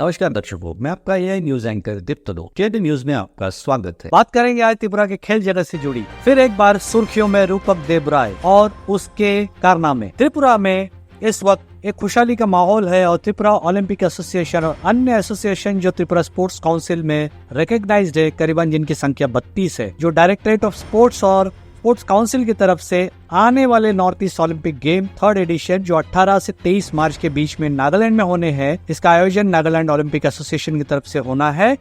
नमस्कार दर्शकों, मैं आपका यह न्यूज एंकर दीप्त केडी न्यूज में आपका स्वागत है। बात करेंगे आज त्रिपुरा के खेल जगत से जुड़ी फिर एक बार सुर्खियों में रूपक देबराय और उसके कारनामे। त्रिपुरा में इस वक्त एक खुशहाली का माहौल है और त्रिपुरा ओलंपिक एसोसिएशन और अन्य एसोसिएशन जो त्रिपुरा स्पोर्ट्स काउंसिल में रिकॉग्नाइज्ड है, करीबन जिनकी संख्या 32 है, जो डायरेक्टरेट ऑफ स्पोर्ट्स और स्पोर्ट्स काउंसिल की तरफ से आने वाले north east Olympic game 3rd edition जो 18 से 23 मार्च के बीच में नागालैंड में होने हैं, इसका आयोजन नागालैंड ओलंपिक एसोसिएशन की तरफ से होना है,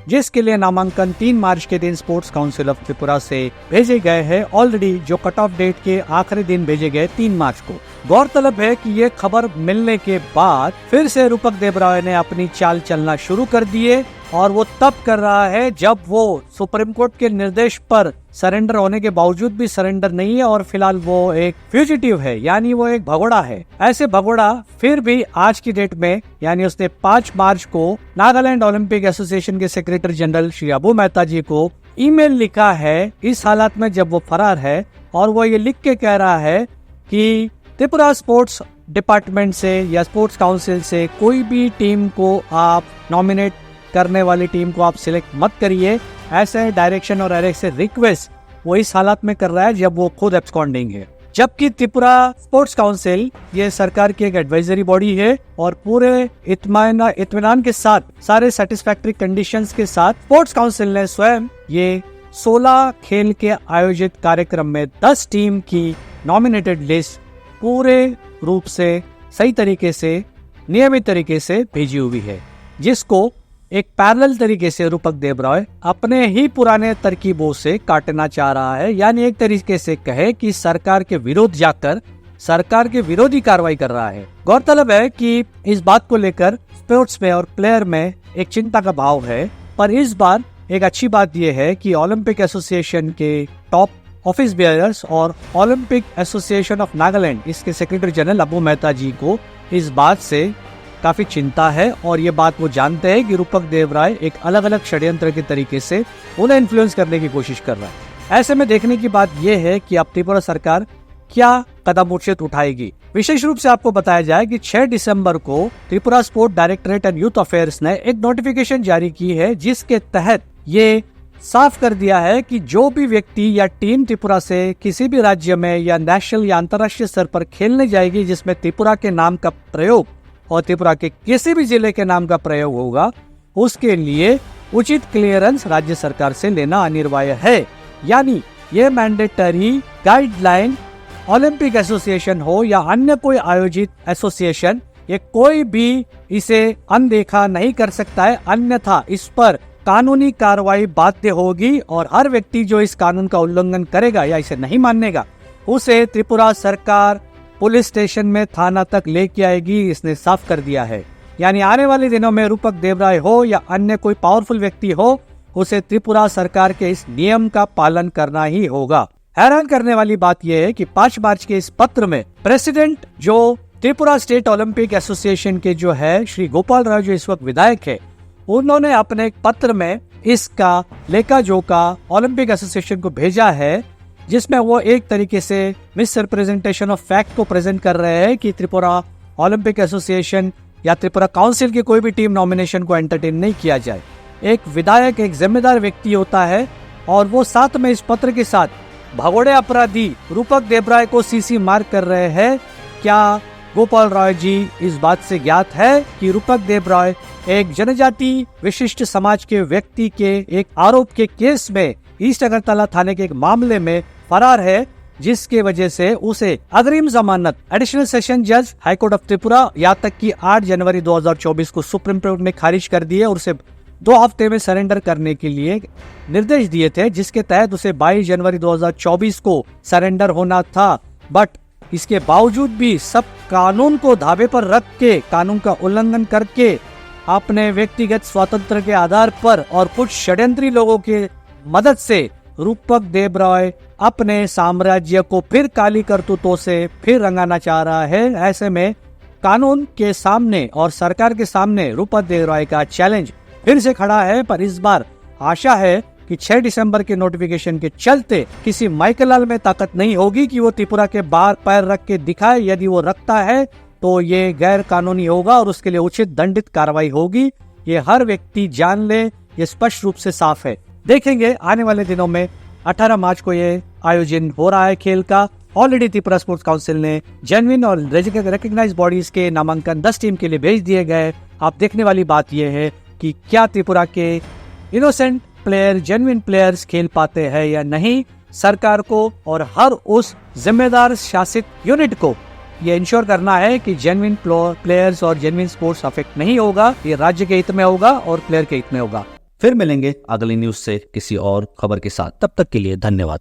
जिसके लिए नामांकन 3 मार्च के दिन स्पोर्ट्स काउंसिल ऑफ त्रिपुरा से भेजे गए हैं। ऑलरेडी जो कट ऑफ डेट के आखिरी दिन भेजे गए 3 मार्च को। गौरतलब है कि ये खबर मिलने के बाद फिर से रूपक देबराय ने अपनी चाल चलना शुरू कर दिए और वो तब कर रहा है जब वो सुप्रीम कोर्ट के निर्देश पर सरेंडर होने के बावजूद भी सरेंडर नहीं है और फिलहाल वो एक फ्यूजिटिव है, यानी वो एक भगोड़ा है। ऐसे भगोड़ा फिर भी आज की डेट में यानी उसने 5 मार्च को नागालैंड ओलंपिक एसोसिएशन के सेक्रेटरी जनरल श्री अबू मेहता जी को ईमेल लिखा है इस हालात में जब वो फरार है, और वो ये लिख के कह रहा है कि त्रिपुरा स्पोर्ट्स डिपार्टमेंट से या स्पोर्ट्स काउंसिल से कोई भी टीम को आप नॉमिनेट करने वाली टीम को आप सिलेक्ट मत करिए। ऐसे डायरेक्शन और ऐसे रिक्वेस्ट वो इस हालात में कर रहा है जब वो खुद एब्सकॉन्डिंग है। जबकि त्रिपुरा स्पोर्ट्स काउंसिल ये सरकार की एक एडवाइजरी बॉडी है और पूरे इत्मीनान के साथ, सारे सेटिस्फैक्टरी कंडीशंस के साथ स्पोर्ट्स काउंसिल ने स्वयं ये 16 खेल के आयोजित कार्यक्रम में 10 टीम की नॉमिनेटेड लिस्ट पूरे रूप से सही तरीके से, नियमित तरीके से भेजी हुई है, जिसको एक पैरेलल तरीके से रूपक देबराय अपने ही पुराने तरकीबों से काटना चाह रहा है। यानी एक तरीके से कहे कि सरकार के विरोध जाकर सरकार के विरोधी कार्रवाई कर रहा है। गौरतलब है कि इस बात को लेकर स्पोर्ट्स में और प्लेयर में एक चिंता का भाव है, पर इस बार एक अच्छी बात यह है कि ओलंपिक एसोसिएशन के टॉप ऑफिस बेयरर्स और ओलंपिक एसोसिएशन ऑफ नागालैंड इसके सेक्रेटरी जनरल अबू मेहता जी को इस बात से काफी चिंता है और ये बात वो जानते हैं कि रूपक देबराय एक अलग अलग षड्यंत्र के तरीके से उन्हें इन्फ्लुएंस करने की कोशिश कर रहा है। ऐसे में देखने की बात यह है कि अब त्रिपुरा सरकार क्या कदम उठाएगी। विशेष रूप से आपको बताया जाए कि 6 दिसंबर को Tripura sport directorate and youth affairs ने एक नोटिफिकेशन जारी की है, जिसके तहत ये साफ कर दिया है कि जो भी व्यक्ति या टीम त्रिपुरा से किसी भी राज्य में या नेशनल या अंतर्राष्ट्रीय स्तर पर खेलने जाएगी जिसमें त्रिपुरा के नाम का प्रयोग और त्रिपुरा के किसी भी जिले के नाम का प्रयोग होगा, उसके लिए उचित क्लियरेंस राज्य सरकार से लेना अनिवार्य है। यानी ये मैंडेटरी गाइडलाइन ओलंपिक एसोसिएशन हो या अन्य कोई आयोजित एसोसिएशन, ये कोई भी इसे अनदेखा नहीं कर सकता है, अन्यथा इस पर कानूनी कार्रवाई बाध्य होगी और हर व्यक्ति जो इस कानून का उल्लंघन करेगा या इसे नहीं मानेगा उसे त्रिपुरा सरकार पुलिस स्टेशन में थाना तक लेके आएगी। इसने साफ कर दिया है। यानी आने वाले दिनों में रूपक देबराय हो या अन्य कोई पावरफुल व्यक्ति हो, उसे त्रिपुरा सरकार के इस नियम का पालन करना ही होगा। हैरान करने वाली बात यह है कि 5 मार्च के इस पत्र में प्रेसिडेंट जो त्रिपुरा स्टेट ओलंपिक एसोसिएशन के जो है श्री गोपाल राव, जो इस वक्त विधायक है, उन्होंने अपने एक पत्र में इसका लेखा जोखा ओलंपिक एसोसिएशन को भेजा है, जिसमें वो एक तरीके से मिस रिप्रेजेंटेशन ऑफ फैक्ट को प्रेजेंट कर रहे हैं कि त्रिपुरा ओलंपिक एसोसिएशन या त्रिपुरा काउंसिल की कोई भी टीम नॉमिनेशन को एंटरटेन नहीं किया जाए। एक विधायक एक जिम्मेदार व्यक्ति होता है और वो साथ में इस पत्र के साथ भगोड़े अपराधी रूपक देबराय को सीसी मार्क कर रहे हैं। क्या गोपाल राय जी इस बात से ज्ञात है कि रूपक देबराय एक जनजाति विशिष्ट समाज के व्यक्ति के एक आरोप के केस में ईस्ट अगरतला थाने के एक मामले में फरार है, जिसके वजह से उसे अग्रिम जमानत एडिशनल सेशन जज हाईकोर्ट ऑफ त्रिपुरा यहाँ तक कि 8 जनवरी 2024 को सुप्रीम कोर्ट ने खारिज कर दी है और उसे 2 हफ्ते में सरेंडर करने के लिए निर्देश दिए थे, जिसके तहत उसे 22 जनवरी 2024 को सरेंडर होना था। बट इसके बावजूद भी सब कानून को धाबे पर रख के, कानून का उल्लंघन करके, अपने व्यक्तिगत स्वतंत्र के आधार पर और कुछ षड्यंत्री लोगों के मदद से रूपक देबराय अपने साम्राज्य को फिर काली करतूतों से फिर रंगाना चाह रहा है। ऐसे में कानून के सामने और सरकार के सामने रूपक देबराय का चैलेंज फिर से खड़ा है, पर इस बार आशा है कि 6 दिसंबर के नोटिफिकेशन के चलते किसी माइकल लाल में ताकत नहीं होगी कि वो त्रिपुरा के बाहर पैर रख के दिखाए। यदि वो रखता है तो ये गैर कानूनी होगा और उसके लिए उचित दंडित कार्रवाई होगी। ये हर व्यक्ति जान ले, ये स्पष्ट रूप से साफ है। देखेंगे आने वाले दिनों में 18 मार्च को ये आयोजन हो रहा है खेल का। ऑलरेडी त्रिपुरा स्पोर्ट्स काउंसिल ने जेन्युइन और रिकॉग्नाइज्ड बॉडीज के नामांकन 10 टीम के लिए भेज दिए गए। अब देखने वाली बात यह है कि क्या त्रिपुरा के इनोसेंट प्लेयर, जेन्युइन प्लेयर्स खेल पाते हैं या नहीं। सरकार को और हर उस जिम्मेदार शासित यूनिट को ये इंश्योर करना है कि जेन्युइन प्लेयर्स और जेन्युइन स्पोर्ट्स अफेक्ट नहीं होगा। ये राज्य के हित में होगा और प्लेयर के हित में होगा। फिर मिलेंगे अगली न्यूज से किसी और खबर के साथ। तब तक के लिए धन्यवाद।